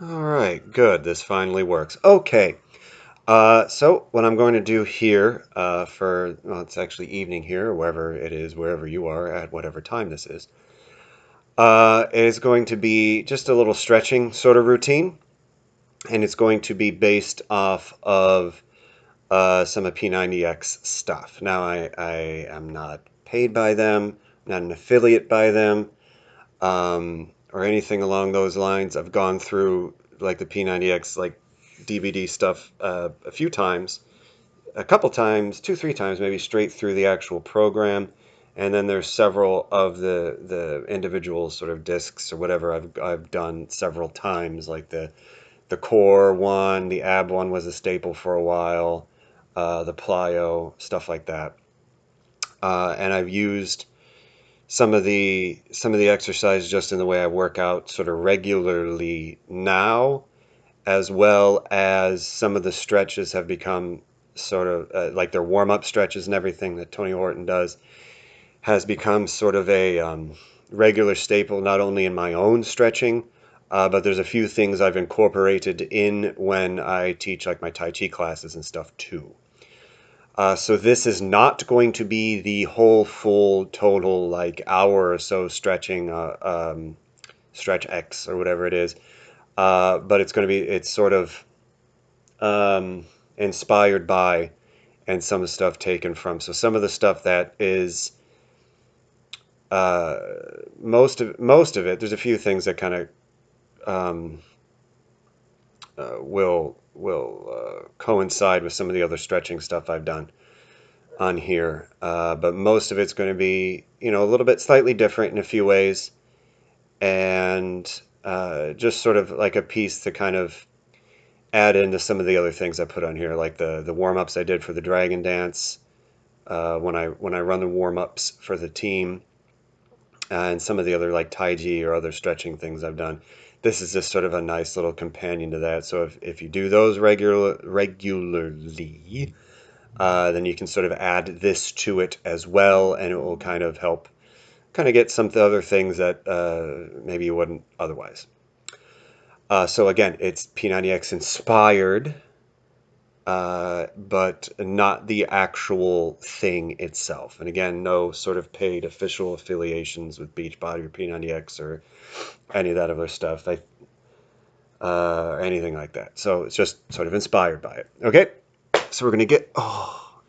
All right, good. This finally works. Okay. So what I'm going to do here well, it's actually evening here, or wherever it is, wherever you are at whatever time this is going to be just a little stretching sort of routine, and it's going to be based off of some of P90X stuff. Now, I am not paid by them, I'm not an affiliate by them, or anything along those lines. I've gone through like the P90X like DVD stuff a few times, a couple times, two, three times, maybe straight through the actual program. And then there's several of the individual sort of discs or whatever I've done several times, like the core one, the ab one was a staple for a while, the plyo, stuff like that. And I've used some of the exercise just in the way I work out sort of regularly now, as well as some of the stretches have become sort of like their warm-up stretches and everything that Tony Horton does has become sort of a regular staple, not only in my own stretching, but there's a few things I've incorporated in when I teach like my Tai Chi classes and stuff too. So this is not going to be the whole full total like hour or so stretching stretch X or whatever it is, but it's sort of inspired by and some of the stuff taken from. So some of the stuff that is uh, most of it. There's a few things that kind of um, will coincide with some of the other stretching stuff I've done on here, but most of it's going to be, a little bit slightly different in a few ways, and just sort of like a piece to kind of add into some of the other things I put on here, like the warm ups I did for the Dragon Dance, when I run the warm ups for the team, and some of the other like Tai Chi or other stretching things I've done. This is just sort of a nice little companion to that. So if you do those regularly, then you can sort of add this to it as well, and it will kind of help kind of get some other things that maybe you wouldn't otherwise. So again, it's P90X inspired, but not the actual thing itself. And again, no sort of paid official affiliations with Beachbody or P90X or any of that other stuff, or anything like that. So it's just sort of inspired by it. Okay, so we're gonna get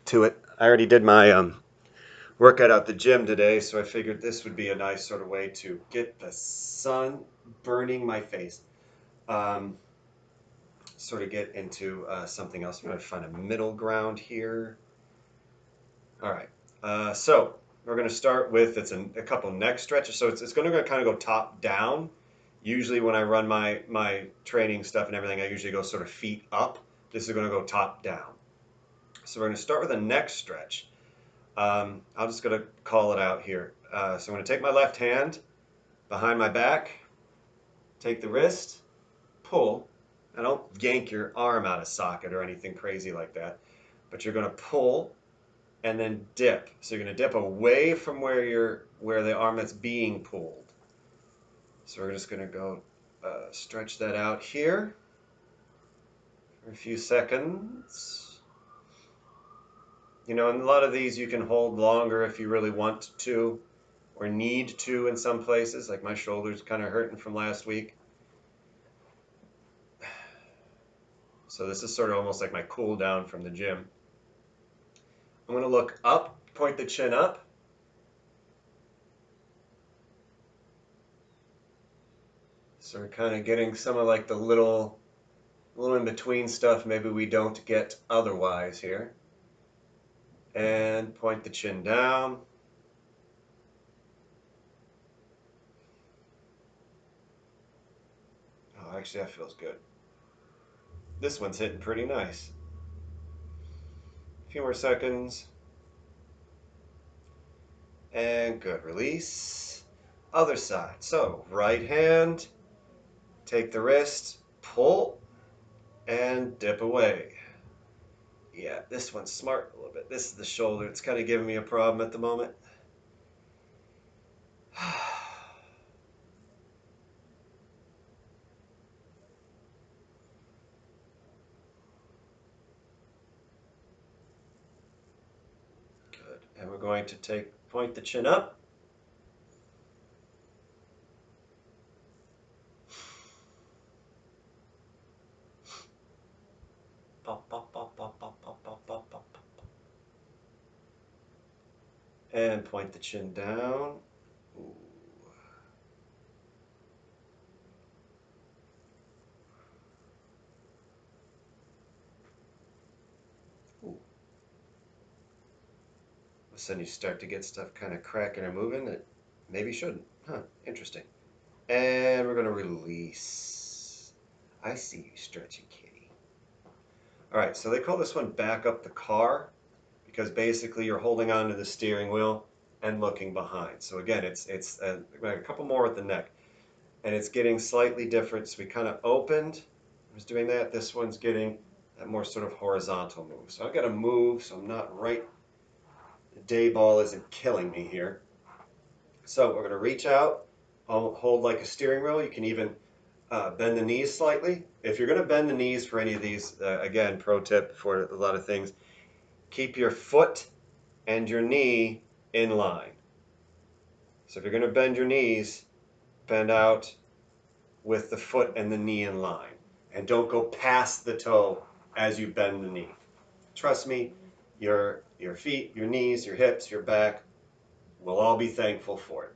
to it. I already did my workout at the gym today, so I figured this would be a nice sort of way to get the sun burning my face. Um, Sort of get into something else. I'm going to find a middle ground here. All right. So we're going to start with a couple neck stretches. So it's going to kind of go top down. Usually when I run my training stuff and everything, I usually go sort of feet up. This is going to go top down. So we're going to start with a neck stretch. I'm just going to call it out here. So I'm going to take my left hand behind my back, take the wrist, pull. Now don't yank your arm out of socket or anything crazy like that, but you're going to pull and then dip. So you're going to dip away from where the arm that's being pulled. So we're just going to go stretch that out here for a few seconds. And a lot of these you can hold longer if you really want to or need to in some places. Like my shoulder's kind of hurting from last week. So this is sort of almost like my cool down from the gym. I'm going to look up, point the chin up. So we're kind of getting some of like the little in between stuff maybe we don't get otherwise here. And point the chin down. Oh, actually that feels good. This one's hitting pretty nice. A few more seconds. And good. Release. Other side. So right hand, take the wrist, pull, and dip away. Yeah, this one's smart a little bit. This is the shoulder. It's kind of giving me a problem at the moment. going to point the chin up. Pop, pop, pop, pop, pop, pop, pop, pop, pop. And point the chin down. Ooh. Ooh. All of a sudden you start to get stuff kind of cracking or moving that maybe shouldn't. Huh, interesting. And we're going to release. I see you stretching, kitty. All right, so they call this one back up the car because basically you're holding on to the steering wheel and looking behind. So again, it's a couple more at the neck. And it's getting slightly different. So we kind of opened. I was doing that. This one's getting that more sort of horizontal move. So I've got to move so I'm not right. The day ball isn't killing me here. So we're going to reach out. I'll hold like a steering wheel. You can even bend the knees slightly. If you're going to bend the knees for any of these, again, pro tip for a lot of things, keep your foot and your knee in line. So if you're going to bend your knees, bend out with the foot and the knee in line. And don't go past the toe as you bend the knee. Trust me, your feet, your knees, your hips, your back will all be thankful for it.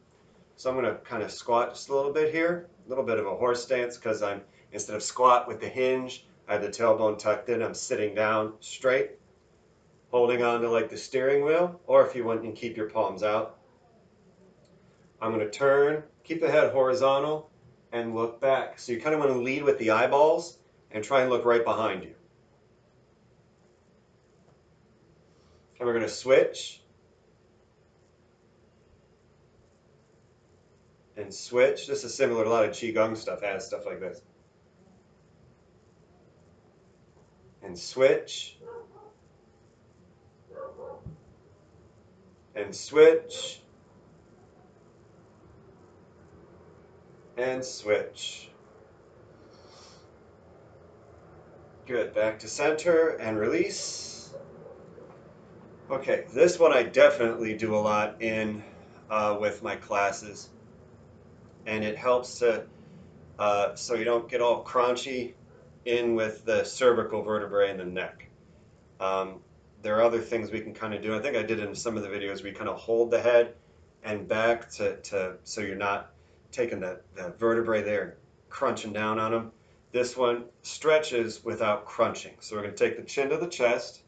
So I'm going to kind of squat just a little bit here, a little bit of a horse stance because I'm, instead of squat with the hinge, I have the tailbone tucked in, I'm sitting down straight, holding on to like the steering wheel, or if you want, you can keep your palms out. I'm going to turn, keep the head horizontal, and look back. So you kind of want to lead with the eyeballs and try and look right behind you. And we're going to switch. And switch. This is similar to a lot of Qigong stuff, has stuff like this. And switch. And switch. And switch. Good. Back to center and release. Okay, this one I definitely do a lot in with my classes. And it helps to, so you don't get all crunchy in with the cervical vertebrae and the neck. There are other things we can kind of do. I think I did in some of the videos, we kind of hold the head and back so you're not taking the vertebrae there, crunching down on them. This one stretches without crunching. So we're going to take the chin to the chest.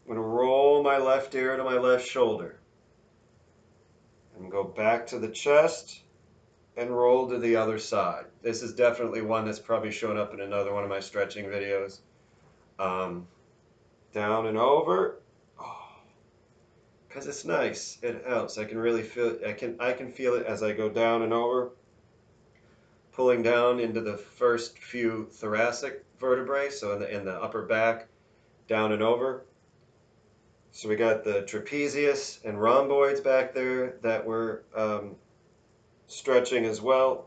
I'm going to roll my left ear to my left shoulder. And go back to the chest and roll to the other side. This is definitely one that's probably shown up in another one of my stretching videos. Down and over. Because it's nice. It helps. I can really feel it. I can feel it as I go down and over, pulling down into the first few thoracic vertebrae, so in the upper back, down and over. So we got the trapezius and rhomboids back there that we're stretching as well.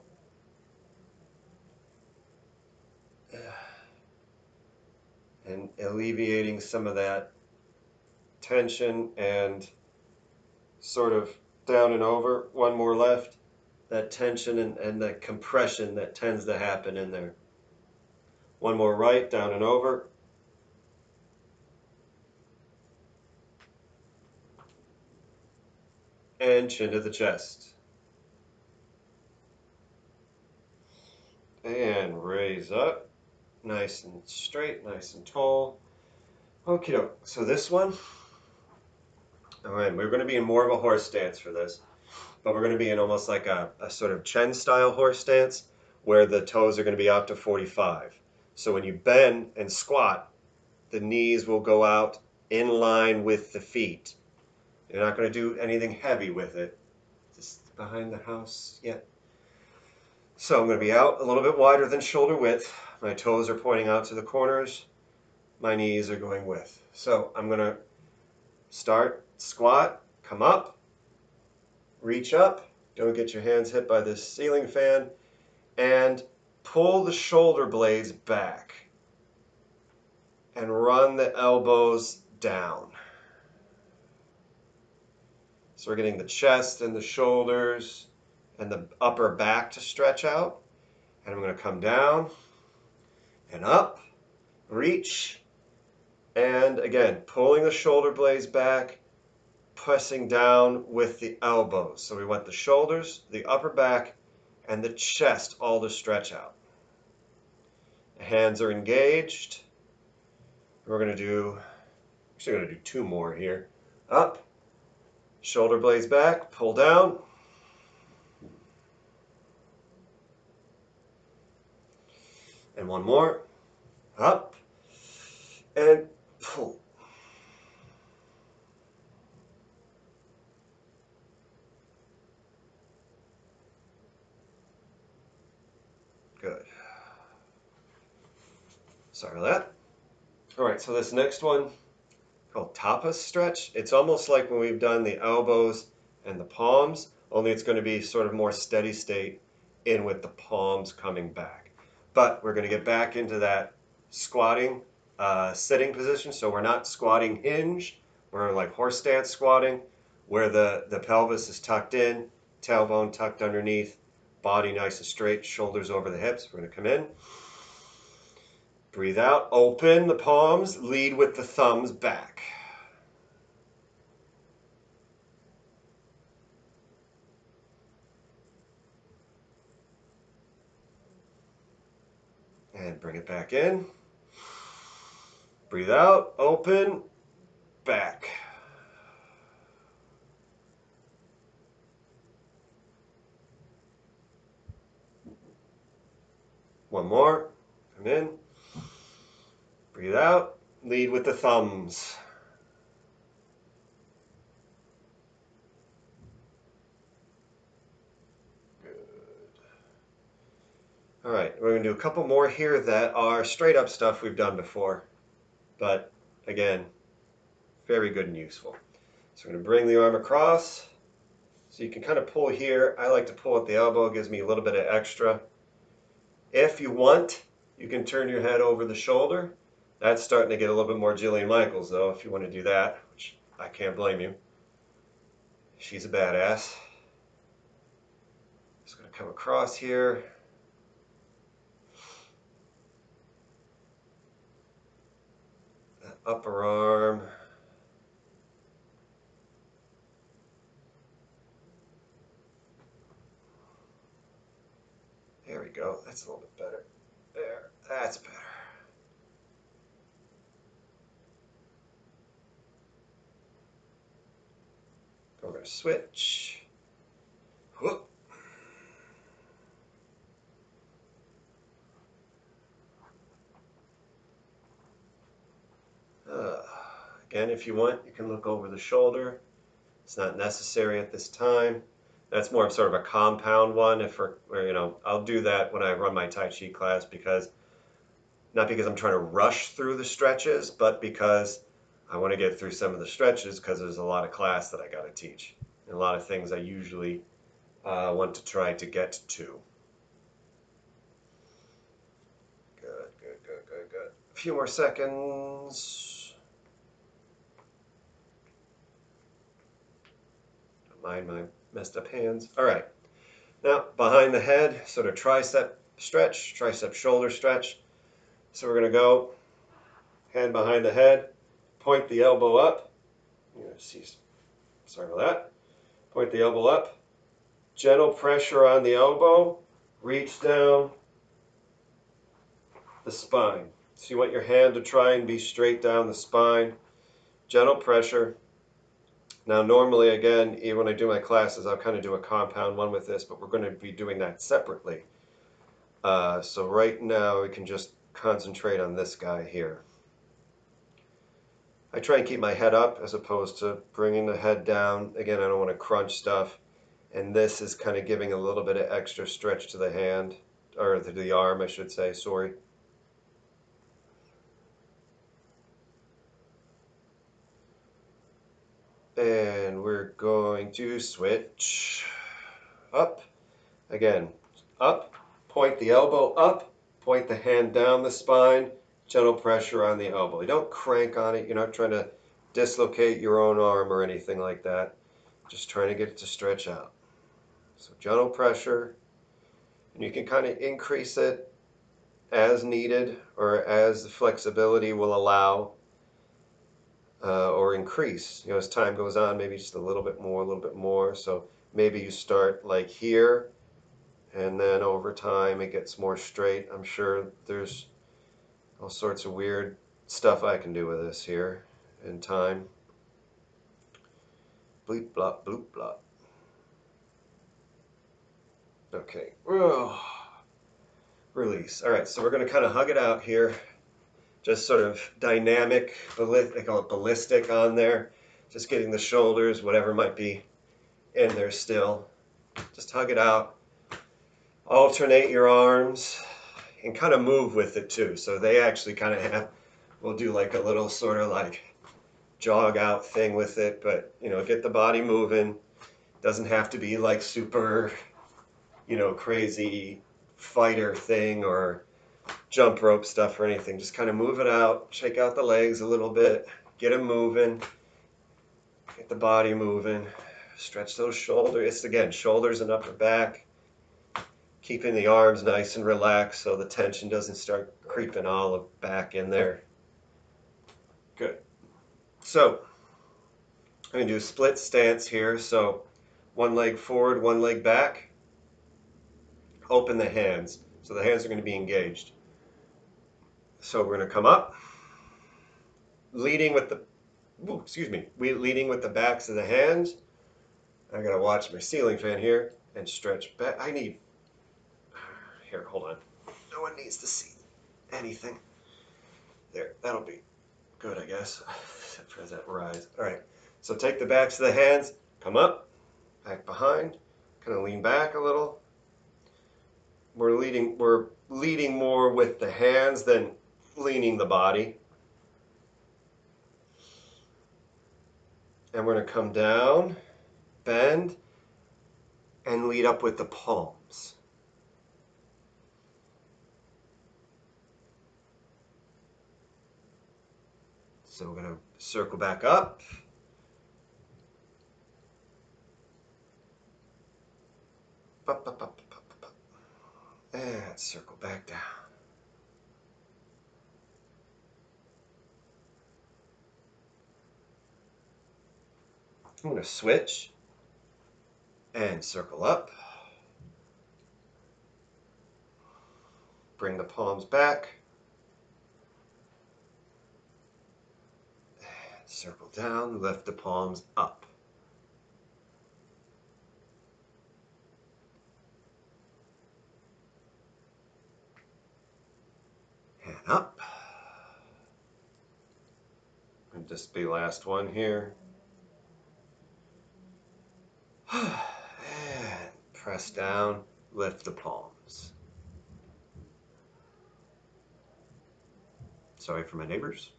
And alleviating some of that tension and sort of down and over. One more left. That tension and the compression that tends to happen in there. One more right, down and over. And chin to the chest. And raise up. Nice and straight, nice and tall. Okay, so this one, all right, we're going to be in more of a horse stance for this, but we're going to be in almost like a sort of Chen style horse stance where the toes are going to be out to 45. So when you bend and squat, the knees will go out in line with the feet. You're not going to do anything heavy with it. Just behind the house yet. So I'm going to be out a little bit wider than shoulder width. My toes are pointing out to the corners. My knees are going with. So I'm going to start, squat, come up, reach up. Don't get your hands hit by this ceiling fan. And pull the shoulder blades back. And run the elbows down. So we're getting the chest and the shoulders and the upper back to stretch out. And I'm going to come down and up, reach, and again, pulling the shoulder blades back, pressing down with the elbows. So we want the shoulders, the upper back, and the chest all to stretch out. The hands are engaged. We're going to do, actually going to do two more here. Up, shoulder blades back, pull down. And one more. Up, and pull. Good. Sorry about that. All right, so this next one, called tapas stretch. It's almost like when we've done the elbows and the palms, only it's going to be sort of more steady state in with the palms coming back. But we're going to get back into that squatting, sitting position. So we're not squatting hinge. We're like horse stance squatting, where the pelvis is tucked in, tailbone tucked underneath, body nice and straight, shoulders over the hips. We're going to come in. Breathe out, open the palms, lead with the thumbs back. And bring it back in. Breathe out, open, back. One more, come in. Breathe out, lead with the thumbs. Good. All right, we're going to do a couple more here that are straight up stuff we've done before, but again, very good and useful. So we're going to bring the arm across. So you can kind of pull here. I like to pull at the elbow, it gives me a little bit of extra. If you want, you can turn your head over the shoulder. That's starting to get a little bit more Jillian Michaels, though, if you want to do that, which I can't blame you. She's a badass. Just going to come across here. That upper arm. There we go. That's a little bit better. There. That's better. We're going to switch. Whoop. Again, if you want, you can look over the shoulder. It's not necessary at this time. That's more of sort of a compound one. If I'll do that when I run my Tai Chi class, because not because I'm trying to rush through the stretches, but because I want to get through some of the stretches, because there's a lot of class that I got to teach and a lot of things I usually want to try to get to. Good, good, good, good, good. A few more seconds. Don't mind my messed up hands. All right. Now, behind the head, sort of tricep stretch, tricep shoulder stretch. So we're going to go hand behind the head, point the elbow up. Sorry about that. Point the elbow up. Gentle pressure on the elbow. Reach down the spine. So you want your hand to try and be straight down the spine. Gentle pressure. Now normally, again, even when I do my classes, I'll kind of do a compound one with this, but we're going to be doing that separately. So right now we can just concentrate on this guy here. I try and keep my head up as opposed to bringing the head down. Again, I don't want to crunch stuff. And this is kind of giving a little bit of extra stretch to the hand, or to the arm, I should say, sorry. And we're going to switch up. Again, up, point the elbow up, point the hand down the spine, gentle pressure on the elbow. You don't crank on it. You're not trying to dislocate your own arm or anything like that. Just trying to get it to stretch out. So gentle pressure, and you can kind of increase it as needed or as the flexibility will allow, or increase. As time goes on, maybe just a little bit more, a little bit more. So maybe you start like here, and then over time it gets more straight. I'm sure there's all sorts of weird stuff I can do with this here in time. Bleep, blop, bloop, blop. Okay. Release. All right, so we're going to kind of hug it out here. Just sort of dynamic, they call it ballistic on there. Just getting the shoulders, whatever might be in there still. Just hug it out. Alternate your arms and kind of move with it too. So they actually kind of we'll do like a little sort of like jog out thing with it, but get the body moving. Doesn't have to be like super, crazy fighter thing or jump rope stuff or anything. Just kind of move it out, shake out the legs a little bit, get them moving, get the body moving, stretch those shoulders. It's again, shoulders and upper back, keeping the arms nice and relaxed so the tension doesn't start creeping all back in there. Good. So I'm going to do a split stance here. So one leg forward, one leg back. Open the hands. So the hands are going to be engaged. So we're going to come up, leading with the leading with the backs of the hands. I got to watch my ceiling fan here and stretch back. Here, hold on. No one needs to see anything. There, that'll be good, I guess. Except for that rise. All right. So take the backs of the hands, come up, back behind, kind of lean back a little. We're leading more with the hands than leaning the body. And we're going to come down, bend, and lead up with the palms. So we're going to circle back up. And circle back down. I'm going to switch and circle up. Bring the palms back. And circle down, lift the palms up. And up. And just the last one here. And press down, lift the palms. Sorry for my neighbors.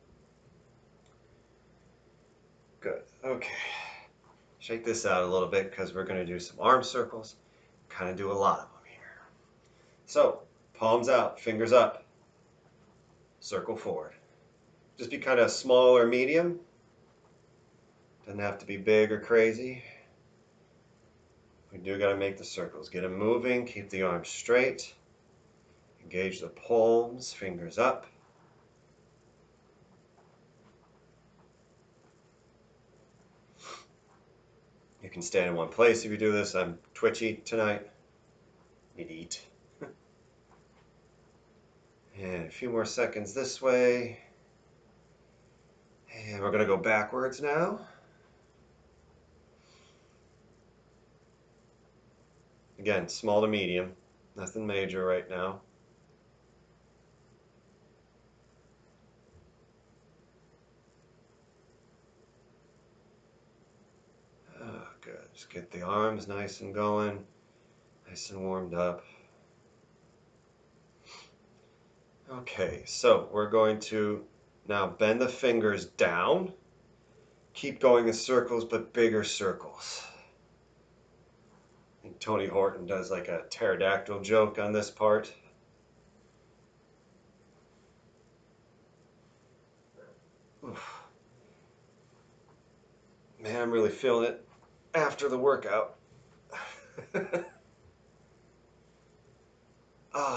Good. Okay. Shake this out a little bit because we're going to do some arm circles. Kind of do a lot of them here. So, palms out, fingers up. Circle forward. Just be kind of small or medium. Doesn't have to be big or crazy. We do got to make the circles. Get them moving. Keep the arms straight. Engage the palms. Fingers up. You can stand in one place if you do this. I'm twitchy tonight. Need to eat. And a few more seconds this way. And we're going to go backwards now. Again, small to medium. Nothing major right now. Oh, good. Just get the arms nice and going. Nice and warmed up. Okay, so we're going to now bend the fingers down. Keep going in circles, but bigger circles. I think Tony Horton does like a pterodactyl joke on this part. Oof. Man, I'm really feeling it. after the workout.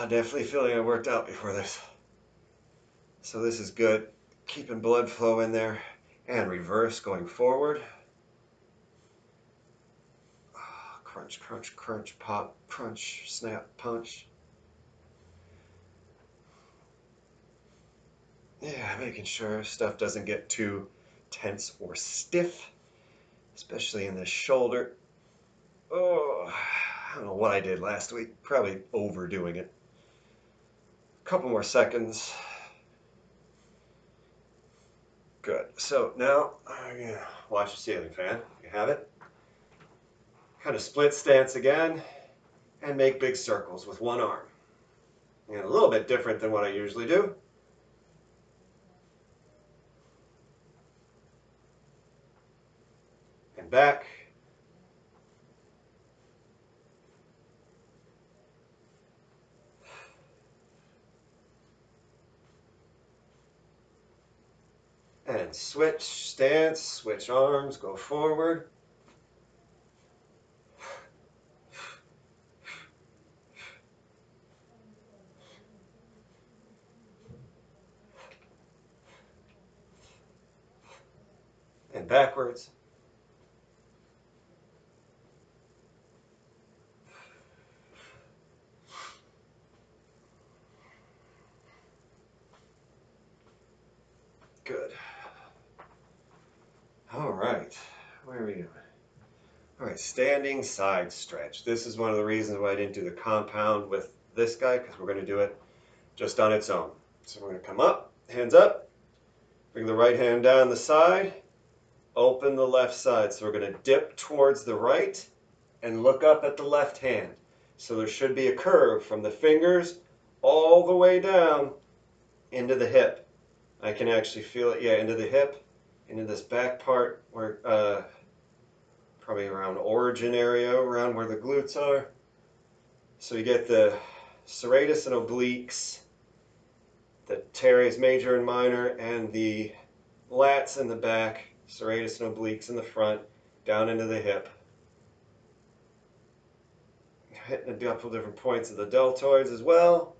Definitely feeling I worked out before this. So this is good. Keeping blood flow in there and reverse going forward. Crunch, crunch, crunch, pop, crunch, snap, punch. Yeah, making sure stuff doesn't get too tense or stiff, especially in the shoulder. Oh, I don't know what I did last week. Probably overdoing it. A couple more seconds. Good. So now, watch the ceiling fan. You have it. Kind of split stance again, and make big circles with one arm. And a little bit different than what I usually do. And back. And switch stance, switch arms, go forward. And backwards. Good. All right. Where are we doing? All right, standing side stretch. This is one of the reasons why I didn't do the compound with this guy, because we're going to do it just on its own. So we're going to come up, hands up, bring the right hand down the side, open the left side. So we're going to dip towards the right and look up at the left hand. So there should be a curve from the fingers all the way down into the hip. I can actually feel it, yeah, into the hip, into this back part where, probably around origin area, around where the glutes are. So you get the serratus and obliques, the teres major and minor, and the lats in the back, serratus and obliques in the front, down into the hip. Hitting a couple different points of the deltoids as well.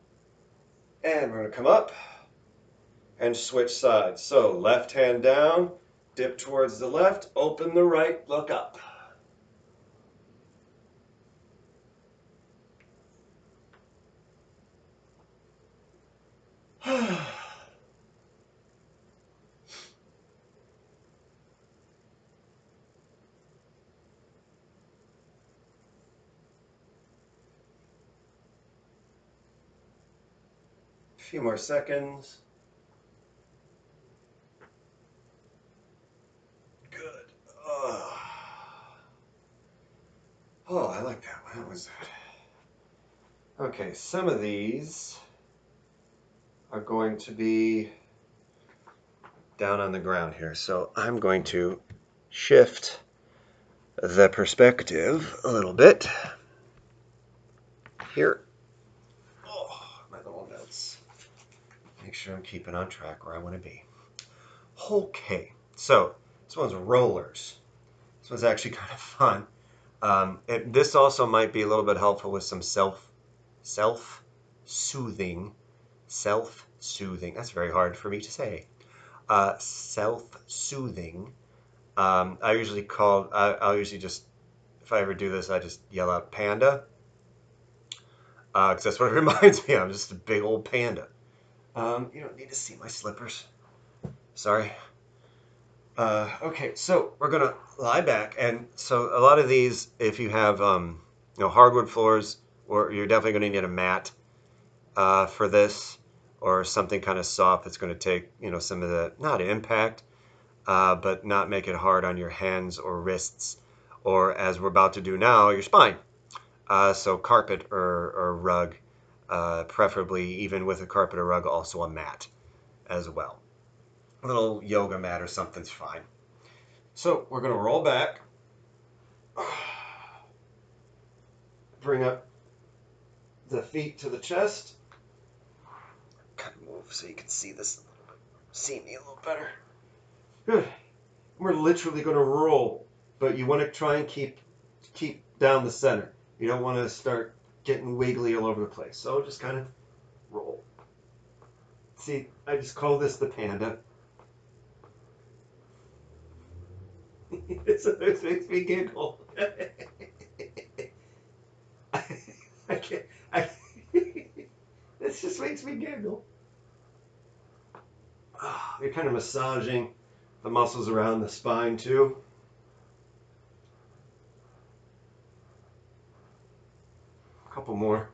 And we're going to come up and switch sides. So left hand down, dip towards the left, open the right, look up. A few more seconds. Good. Oh, I like that one. That was good. Okay, some of these are going to be down on the ground here. So I'm going to shift the perspective a little bit here. Oh, my little notes. Make sure I'm keeping on track where I want to be. Okay, so this one's rollers. This one's actually kind of fun. This also might be a little bit helpful with some self-soothing. That's very hard for me to say. Self-soothing. I'll usually just, if I ever do this, I just yell out panda. Because that's what it reminds me of, just a big old panda. You don't need to see my slippers. Sorry. Okay, so we're gonna lie back, and so a lot of these, if you have hardwood floors, or you're definitely gonna need a mat for this, or something kind of soft that's going to take some of the not impact, but not make it hard on your hands or wrists, or as we're about to do now, your spine. So carpet or rug, preferably even with a carpet or rug, also a mat as well. A little yoga mat or something's fine. So we're going to roll back, bring up the feet to the chest. Kind of move so you can see this a little bit, see me a little better. Good. We're literally going to roll but you want to try and keep down the center. You don't want to start getting wiggly all over the place. So just kind of roll. See, I just call this the panda. This makes me giggle. I can't. This just makes me giggle. You're kind of massaging the muscles around the spine too. A couple more.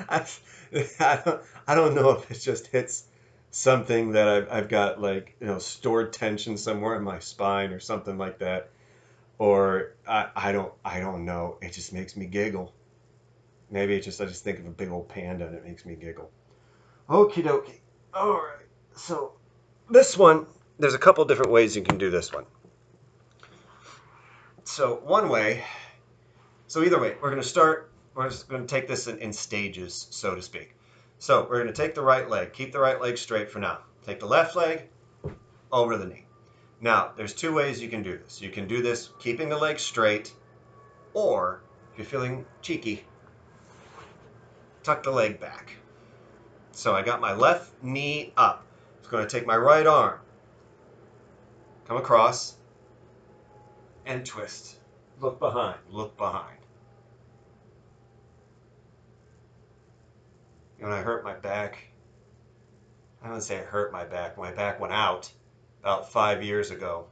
I, I don't know if it just hits something that I've got, like, stored tension somewhere in my spine or something like that, or I don't know. It just makes me giggle. Maybe I just think of a big old panda and it makes me giggle. Okie dokie. All right. So this one, there's a couple different ways you can do this one. So one way. So either way, we're just going to take this in stages, so to speak. So we're going to take the right leg. Keep the right leg straight for now. Take the left leg over the knee. Now, there's two ways you can do this. You can do this keeping the leg straight, or if you're feeling cheeky, tuck the leg back. So I got my left knee up. I'm going to take my right arm, come across, and twist. Look behind. Look behind. When I hurt my back, I don't say it hurt my back. My back went out about 5 years ago.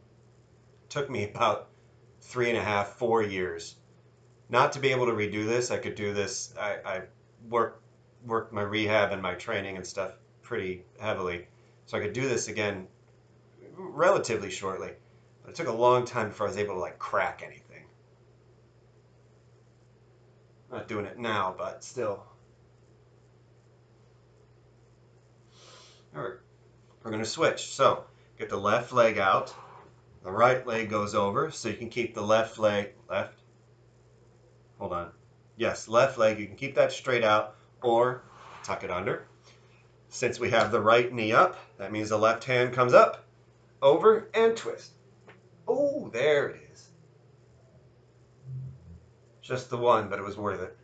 It took me about 3.5, 4 years. Not to be able to redo this. I could do this. I worked my rehab and my training and stuff pretty heavily. So I could do this again relatively shortly. But it took a long time before I was able to, like, crack anything. I'm not doing it now, but still. All right. We're going to switch. So get the left leg out. The right leg goes over, so you can keep the left leg, hold on. Yes, left leg, you can keep that straight out or tuck it under. Since we have the right knee up, that means the left hand comes up, over, and twist. Oh, there it is. Just the one, but it was worth it.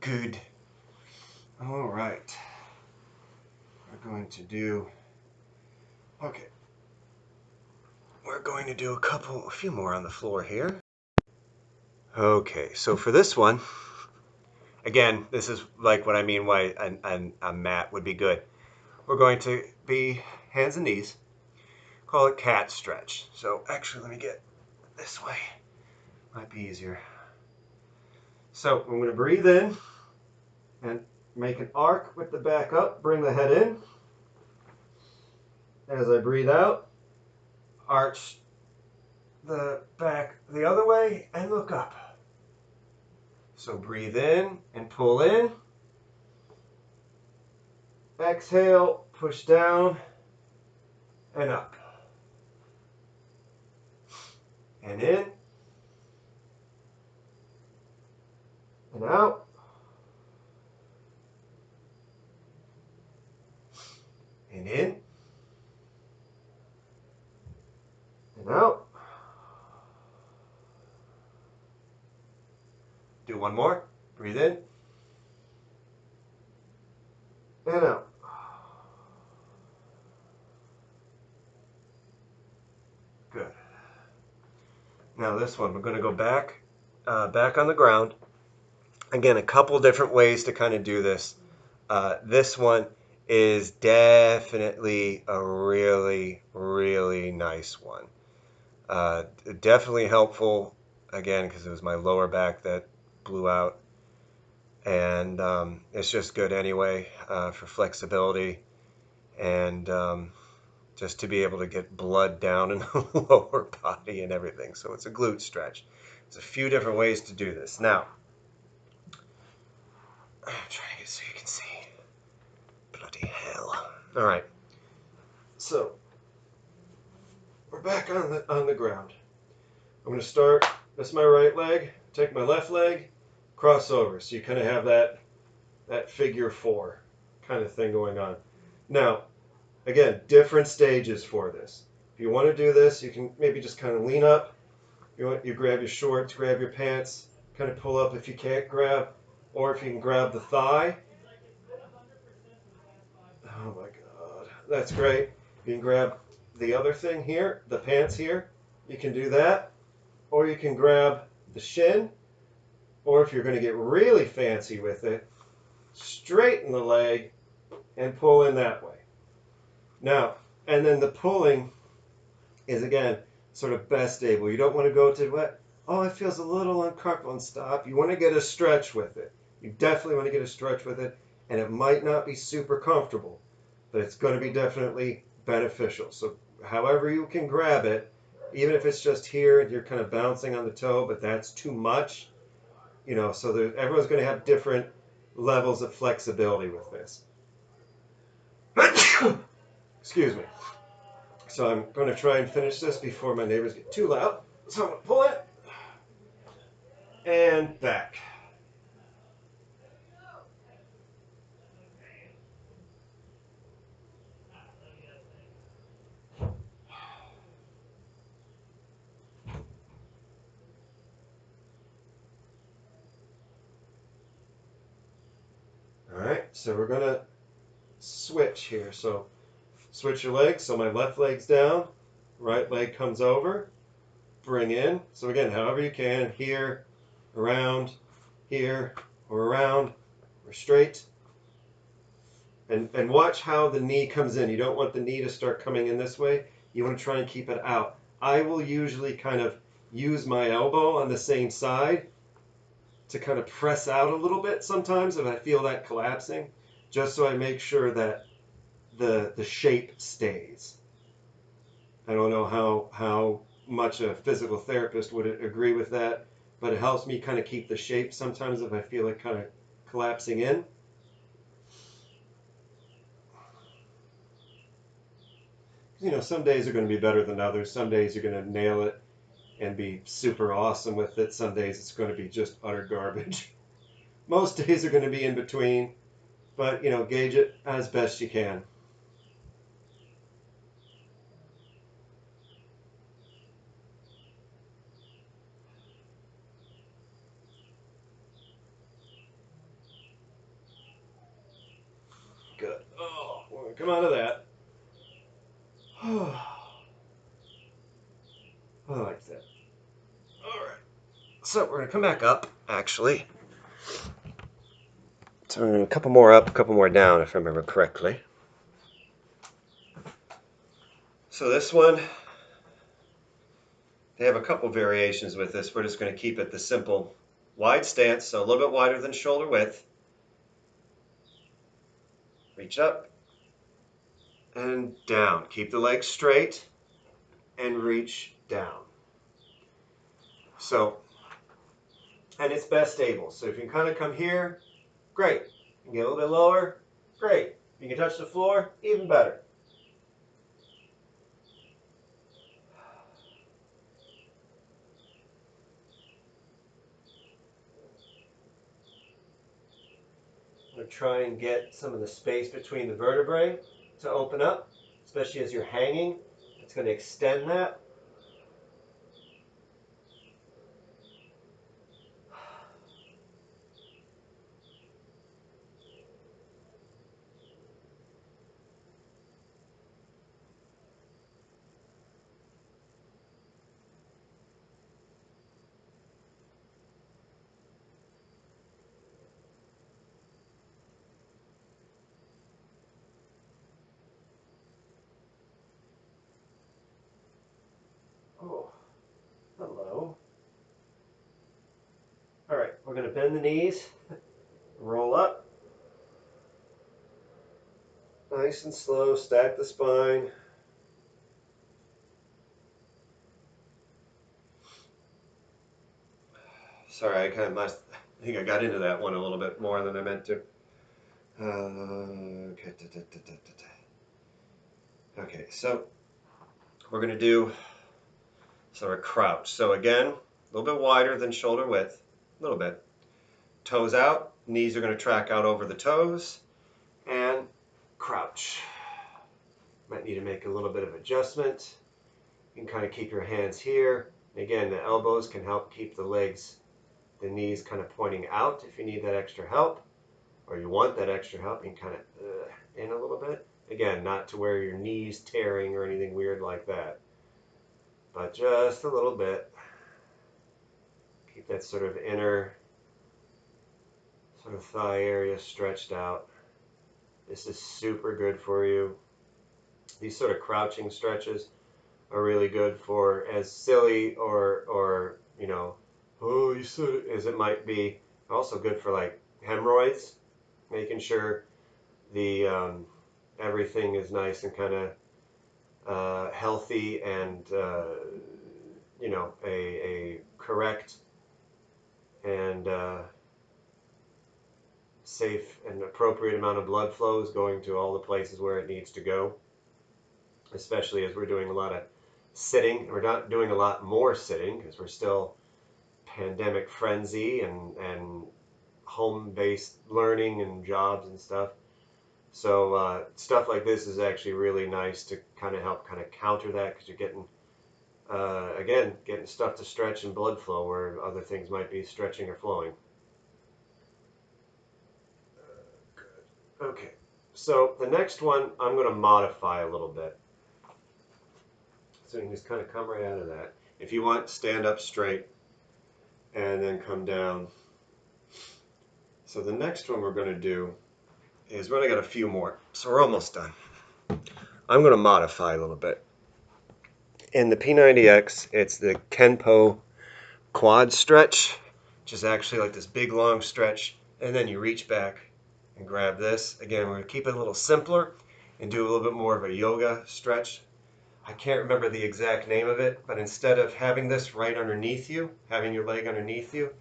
Good. All right. We're going to do, okay. We're going to do a few more on the floor here. Okay, so for this one, again, this is like what I mean why a mat would be good. We're going to be hands and knees. Call it cat stretch. So actually, let me get this way. Might be easier. So I'm going to breathe in and make an arc with the back up. Bring the head in. As I breathe out, arch the back the other way and look up. So breathe in and pull in. Exhale, push down and up. And in and out. And in and out. Do one more. Breathe in and out. Good. Now this one, we're going to go back on the ground. Again, a couple different ways to kind of do this. This one is definitely a really, really nice one. Definitely helpful, again, because it was my lower back that blew out. And it's just good anyway for flexibility and just to be able to get blood down in the lower body and everything. So it's a glute stretch. There's a few different ways to do this. Now, I'm trying to get so you can see. All right. So we're back on the ground. I'm going to start. That's my right leg. Take my left leg, cross over. So you kind of have that figure four kind of thing going on. Now, again, different stages for this. If you want to do this, you can maybe just kind of lean up. You grab your shorts, grab your pants, kind of pull up if you can't grab, or if you can grab the thigh. Oh my God, that's great. You can grab the other thing here, the pants here. You can do that, or you can grab the shin, or if you're going to get really fancy with it, straighten the leg and pull in that way. Now, and then the pulling is again sort of best stable. You don't want to go to what? Oh, it feels a little uncomfortable and stop. You want to get a stretch with it. You definitely want to get a stretch with it, and it might not be super comfortable, but it's going to be definitely beneficial. So however you can grab it, even if it's just here and you're kind of bouncing on the toe, but that's too much, so everyone's going to have different levels of flexibility with this. Excuse me. So I'm going to try and finish this before my neighbors get too loud. So I'm going to pull it and back. All right, so we're going to switch here. So switch your legs. So my left leg's down, right leg comes over, bring in. So again, however you can, here, around, here, or around, or straight. And watch how the knee comes in. You don't want the knee to start coming in this way. You want to try and keep it out. I will usually kind of use my elbow on the same side to kind of press out a little bit sometimes if I feel that collapsing, just so I make sure that the shape stays. I don't know how much a physical therapist would agree with that, but it helps me kind of keep the shape sometimes if I feel it kind of collapsing in. Some days are going to be better than others. Some days you're going to nail it and be super awesome with it. Some days it's going to be just utter garbage. Most days are going to be in between, but gauge it as best you can. Good. Oh, we're going to come out of that. I like that. All right. So we're going to come back up, actually. So we're going to a couple more up, a couple more down, if I remember correctly. So this one, they have a couple variations with this. We're just going to keep it the simple wide stance, so a little bit wider than shoulder width. Reach up and down. Keep the legs straight and reach down. So, and it's best stable. So if you can kind of come here, great. You can get a little bit lower, great. If you can touch the floor, even better. I'm going to try and get some of the space between the vertebrae to open up, especially as you're hanging. It's going to extend that. Oh, hello. All right, we're going to bend the knees, roll up. Nice and slow, stack the spine. Sorry, I think I got into that one a little bit more than I meant to. Okay. Okay, so we're going to do sort of crouch. So again, a little bit wider than shoulder width, a little bit. Toes out, knees are going to track out over the toes, and crouch. Might need to make a little bit of adjustment. You can kind of keep your hands here. Again, the elbows can help keep the legs, the knees kind of pointing out if you need that extra help, or you want that extra help. You can kind of in a little bit. Again, not to where your knees tearing or anything weird like that, but just a little bit. Keep that sort of inner sort of thigh area stretched out. This is super good for you. These sort of crouching stretches are really good for, as silly or you know, oh, you sort of, as it might be, also good for like hemorrhoids, making sure the everything is nice and kind of healthy and you know, a correct and safe and appropriate amount of blood flow is going to all the places where it needs to go, especially as we're doing a lot of sitting. We're not doing a lot more sitting because we're still pandemic frenzy and home-based learning and jobs and stuff. So stuff like this is actually really nice to kind of help kind of counter that, because you're getting again, getting stuff to stretch and blood flow where other things might be stretching or flowing. Good. Okay, so the next one I'm going to modify a little bit. So you can just kind of come right out of that. If you want, stand up straight and then come down. So the next one we're going to do is, we only got a few more, so we're almost done. I'm going to modify a little bit. In the P90X, it's the Kenpo quad stretch, which is actually like this big long stretch, and then you reach back and grab this. Again, we're going to keep it a little simpler and do a little bit more of a yoga stretch. I can't remember the exact name of it, but instead of having this right underneath you, having your leg underneath you,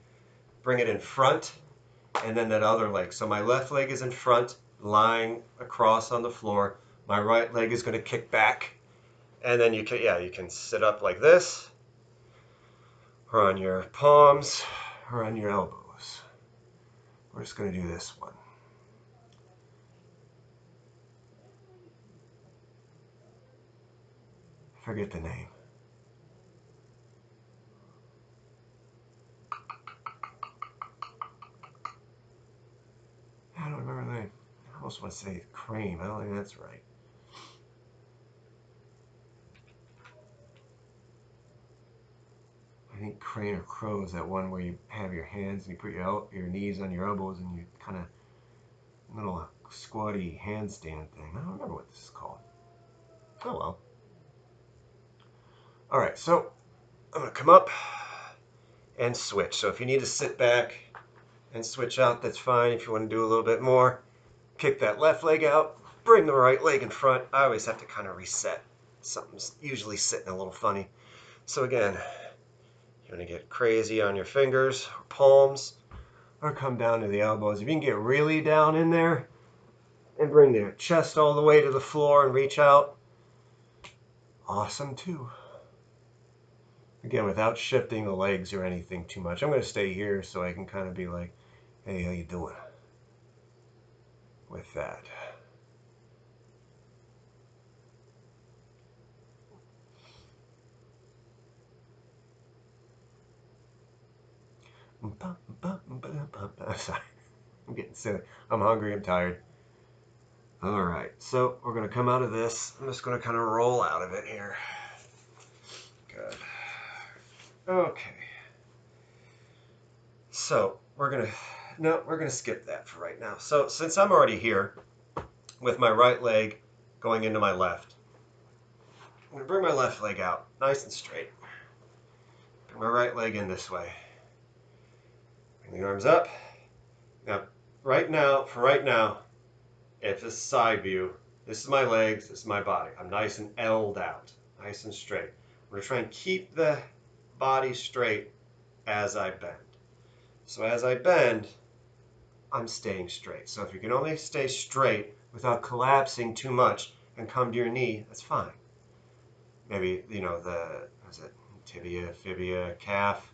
bring it in front, and then that other leg. So my left leg is in front, lying across on the floor. My right leg is going to kick back, and then you can sit up like this, or on your palms, or on your elbows. We're just going to do this one. Forget the name. I don't remember the name. I almost want to say crane. I don't think that's right. I think crane or crow is that one where you have your hands and you put your knees on your elbows and you kind of little squatty handstand thing. I don't remember what this is called. Oh well. All right, so I'm gonna come up and switch. So if you need to sit back and switch out, that's fine. If you want to do a little bit more, kick that left leg out, bring the right leg in front. I always have to kind of reset. Something's usually sitting a little funny. So again, you want to get crazy on your fingers or palms, or come down to the elbows. If you can get really down in there and bring the chest all the way to the floor and reach out, awesome too. Again, without shifting the legs or anything too much. I'm going to stay here so I can kind of be like, hey, how you doing with that? Sorry, I'm getting silly. I'm hungry, I'm tired. All right, so we're going to come out of this. I'm just going to kind of roll out of it here. Good. Okay. So we're going to skip that for right now. So since I'm already here with my right leg going into my left, I'm going to bring my left leg out nice and straight. Bring my right leg in this way. Bring the arms up. Now, right now, if this is side view, this is my legs, this is my body. I'm nice and L'd out, nice and straight. I'm going to try and keep the body straight as I bend. So as I bend, I'm staying straight. So if you can only stay straight without collapsing too much, and come to your knee, that's fine. Maybe, is it tibia, fibia, calf?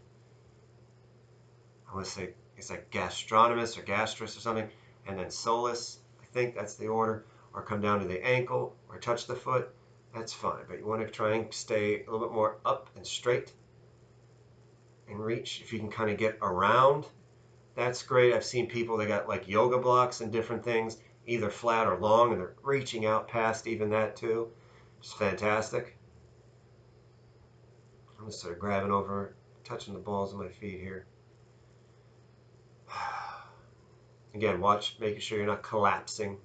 I want to say it's like gastronomus or gastrus or something, and then solus. I think that's the order. Or come down to the ankle or touch the foot. That's fine, but you want to try and stay a little bit more up and straight and reach. If you can kind of get around, that's great. I've seen people that got like yoga blocks and different things, either flat or long, and they're reaching out past even that too. Just fantastic. I'm just sort of grabbing over, touching the balls of my feet here. Again, watch, making sure you're not collapsing.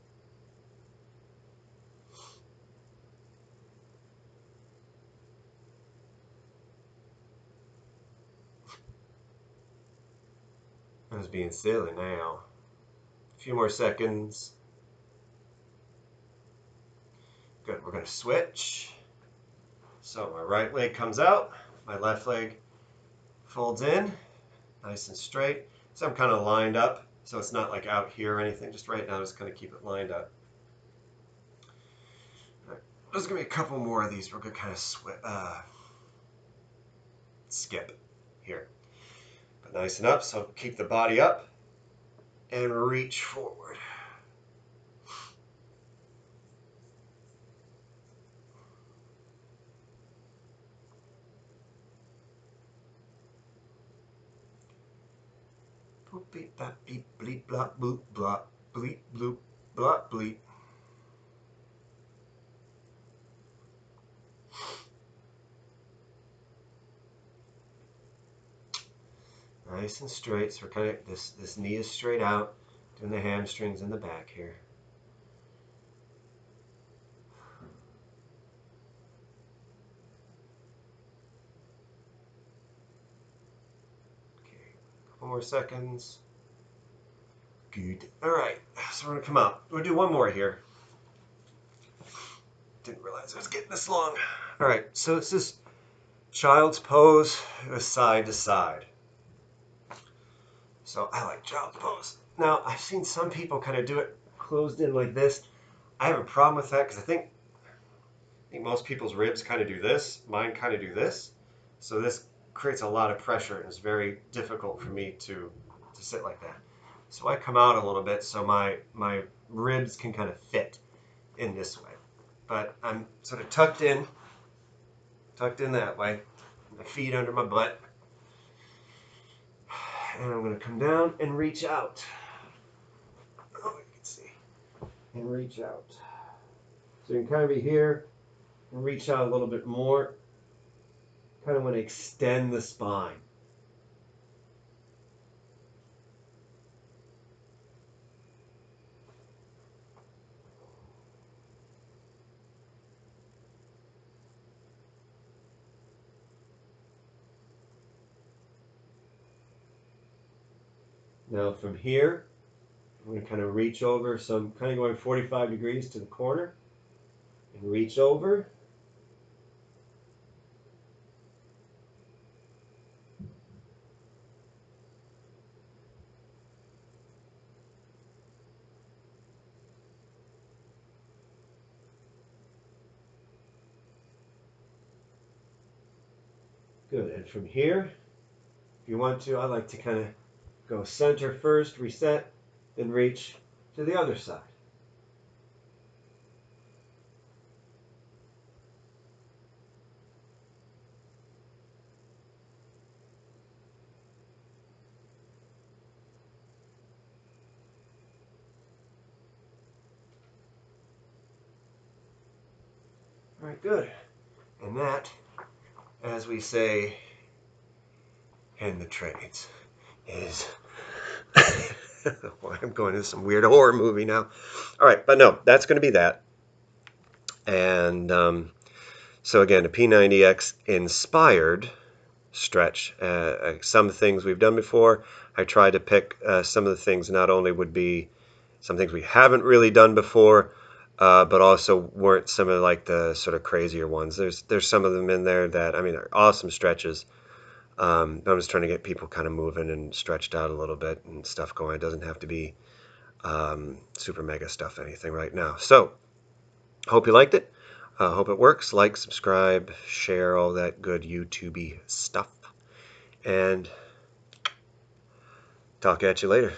I was being silly now. A few more seconds. Good, we're going to switch. So my right leg comes out, my left leg folds in, nice and straight. So I'm kind of lined up, so it's not like out here or anything. Just right now, just kind of keep it lined up. All right. There's going to be a couple more of these. We're going to kind of skip here. But nice and up, so keep the body up and reach forward. Boop, beep, bop, beep, bleep, blop, boop, blop, bleep, bloop, blop, bleep. Nice and straight. So we're kind of, this knee is straight out, doing the hamstrings in the back here. Okay, a couple more seconds. Good. All right, so we're gonna come out. We'll do one more here. Didn't realize I was getting this long. All right, so this is child's pose, side to side. So I like child's pose. Now, I've seen some people kind of do it closed in like this. I have a problem with that because I think most people's ribs kind of do this. Mine kind of do this. So this creates a lot of pressure and it's very difficult for me to sit like that. So I come out a little bit so my ribs can kind of fit in this way. But I'm sort of tucked in that way. My feet under my butt. And I'm going to come down and reach out. Oh, you can see. And reach out. So you can kind of be here and reach out a little bit more. Kind of want to extend the spine. Now from here, I'm going to kind of reach over. So I'm kind of going 45 degrees to the corner and reach over. Good. And from here, if you want to, I like to kind of go center first, reset, then reach to the other side. All right, good. And that, as we say in the trades, is well, I'm going to some weird horror movie now. All right, but no, that's going to be that. And so again, a P90X inspired stretch. Some things we've done before. I tried to pick some of the things not only would be some things we haven't really done before, but also weren't some of like the sort of crazier ones. There's some of them in there that, I mean, are awesome stretches. I'm just trying to get people kind of moving and stretched out a little bit and stuff going. It doesn't have to be super mega stuff anything right now. So Hope you liked it. Hope it works. Like, subscribe, share, all that good YouTube-y stuff. And talk at you later.